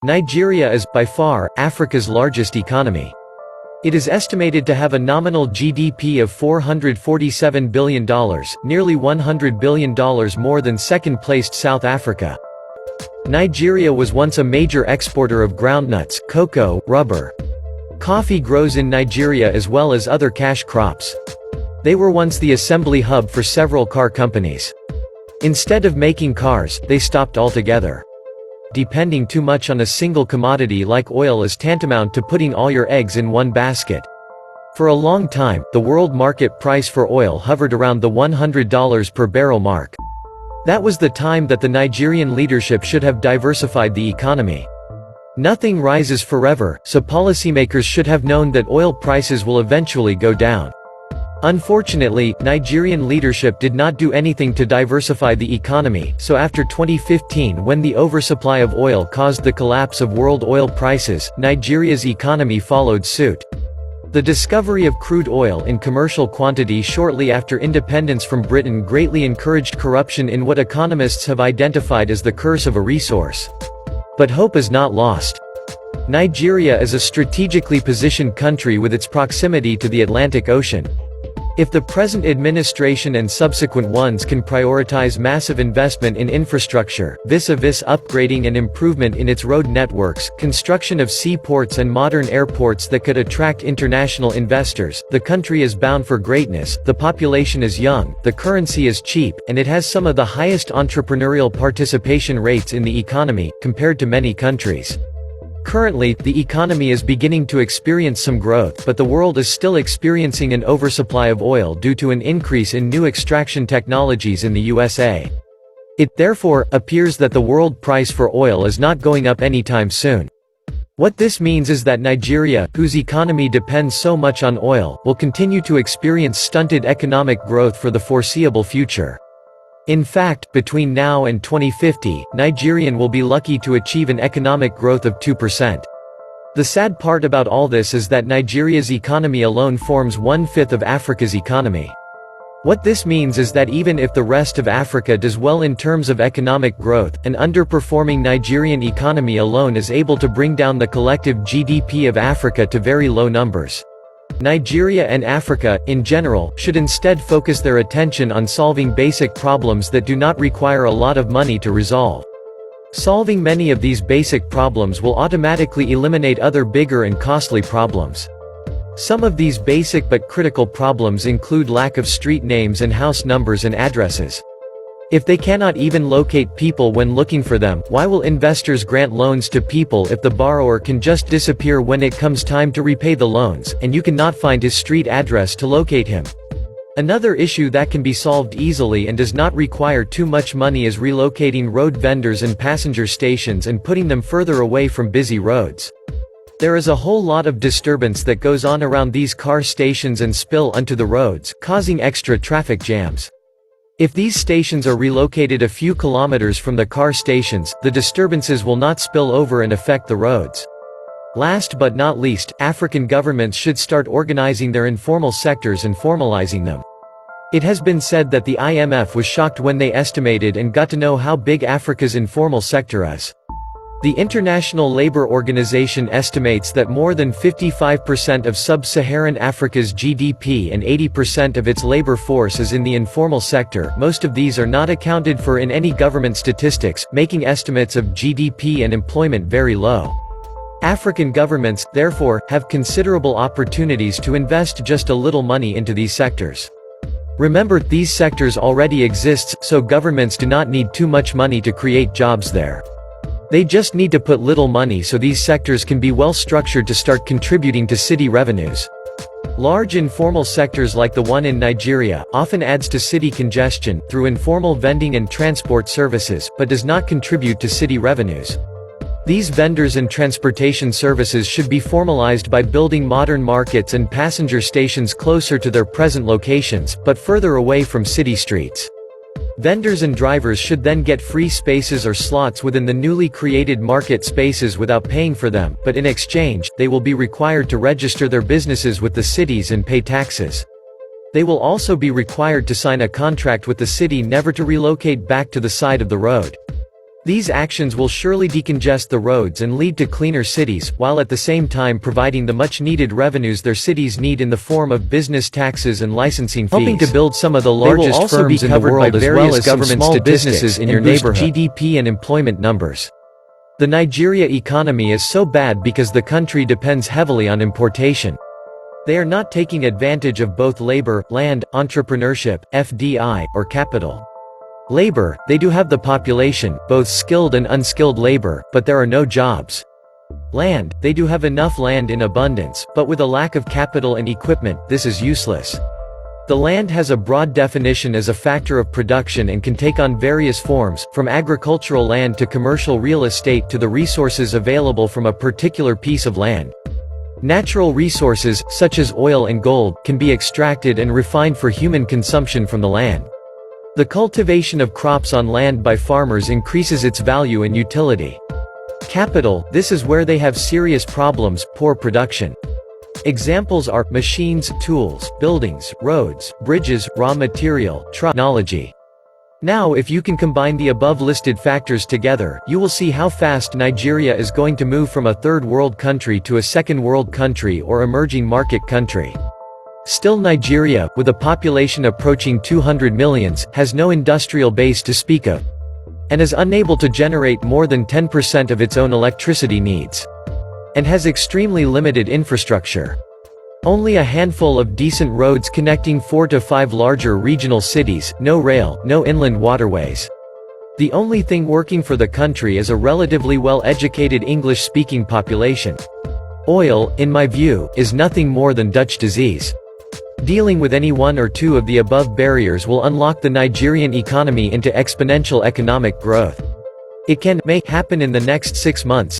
Nigeria is, by far, Africa's largest economy. It is estimated to have a nominal GDP of $447 billion, nearly $100 billion more than second-placed South Africa. Nigeria was once a major exporter of groundnuts, cocoa, rubber. Coffee grows in Nigeria as well as other cash crops. They were once the assembly hub for several car companies. Instead of making cars, they stopped altogether. Depending too much on a single commodity like oil is tantamount to putting all your eggs in one basket. For a long time, the world market price for oil hovered around the $100 per barrel mark. That was the time that the Nigerian leadership should have diversified the economy. Nothing rises forever, so policymakers should have known that oil prices will eventually go down. Unfortunately, Nigerian leadership did not do anything to diversify the economy, so after 2015 when the oversupply of oil caused the collapse of world oil prices, Nigeria's economy followed suit. The discovery of crude oil in commercial quantity shortly after independence from Britain greatly encouraged corruption in what economists have identified as the curse of a resource. But hope is not lost. Nigeria is a strategically positioned country with its proximity to the Atlantic Ocean. If the present administration and subsequent ones can prioritize massive investment in infrastructure, vis-a-vis upgrading and improvement in its road networks, construction of seaports and modern airports that could attract international investors, the country is bound for greatness. The population is young, the currency is cheap, and it has some of the highest entrepreneurial participation rates in the economy, compared to many countries. Currently, the economy is beginning to experience some growth, but the world is still experiencing an oversupply of oil due to an increase in new extraction technologies in the USA. It, therefore, appears that the world price for oil is not going up anytime soon. What this means is that Nigeria, whose economy depends so much on oil, will continue to experience stunted economic growth for the foreseeable future. In fact, between now and 2050, Nigerian will be lucky to achieve an economic growth of 2%. The sad part about all this is that Nigeria's economy alone forms 1/5 of Africa's economy. What this means is that even if the rest of Africa does well in terms of economic growth, an underperforming Nigerian economy alone is able to bring down the collective GDP of Africa to very low numbers. Nigeria and Africa, in general, should instead focus their attention on solving basic problems that do not require a lot of money to resolve. Solving many of these basic problems will automatically eliminate other bigger and costly problems. Some of these basic but critical problems include lack of street names and house numbers and addresses. If they cannot even locate people when looking for them, why will investors grant loans to people if the borrower can just disappear when it comes time to repay the loans, and you cannot find his street address to locate him? Another issue that can be solved easily and does not require too much money is relocating road vendors and passenger stations and putting them further away from busy roads. There is a whole lot of disturbance that goes on around these car stations and spill onto the roads, causing extra traffic jams. If these stations are relocated a few kilometers from the car stations, the disturbances will not spill over and affect the roads. Last but not least, African governments should start organizing their informal sectors and formalizing them. It has been said that the IMF was shocked when they estimated and got to know how big Africa's informal sector is. The International Labour Organization estimates that more than 55% of sub-Saharan Africa's GDP and 80% of its labor force is in the informal sector. Most of these are not accounted for in any government statistics, making estimates of GDP and employment very low. African governments, therefore, have considerable opportunities to invest just a little money into these sectors. Remember, these sectors already exist, so governments do not need too much money to create jobs there. They just need to put little money so these sectors can be well structured to start contributing to city revenues. Large informal sectors like the one in Nigeria often adds to city congestion through informal vending and transport services, but does not contribute to city revenues. These vendors and transportation services should be formalized by building modern markets and passenger stations closer to their present locations, but further away from city streets. Vendors and drivers should then get free spaces or slots within the newly created market spaces without paying for them, but in exchange, they will be required to register their businesses with the cities and pay taxes. They will also be required to sign a contract with the city never to relocate back to the side of the road. These actions will surely decongest the roads and lead to cleaner cities, while at the same time providing the much-needed revenues their cities need in the form of business taxes and licensing fees. Helping to build some of the largest firms in the world as well as government businesses in your neighborhood. GDP and employment numbers. The Nigeria economy is so bad because the country depends heavily on importation. They are not taking advantage of both labor, land, entrepreneurship, FDI, or capital. Labor, they do have the population, both skilled and unskilled labor, but there are no jobs. Land, they do have enough land in abundance, but with a lack of capital and equipment, this is useless. The land has a broad definition as a factor of production and can take on various forms, from agricultural land to commercial real estate to the resources available from a particular piece of land. Natural resources, such as oil and gold, can be extracted and refined for human consumption from the land. The cultivation of crops on land by farmers increases its value and utility. Capital, this is where they have serious problems, poor production. Examples are machines, tools, buildings, roads, bridges, raw material, technology. Now if you can combine the above listed factors together, you will see how fast Nigeria is going to move from a third world country to a second world country or emerging market country. Still, Nigeria, with a population approaching 200 million, has no industrial base to speak of, and is unable to generate more than 10% of its own electricity needs, and has extremely limited infrastructure. Only a handful of decent roads connecting 4 to 5 larger regional cities, no rail, no inland waterways. The only thing working for the country is a relatively well-educated English-speaking population. Oil, in my view, is nothing more than Dutch disease. Dealing with any one or two of the above barriers will unlock the Nigerian economy into exponential economic growth. It may happen in the next 6 months,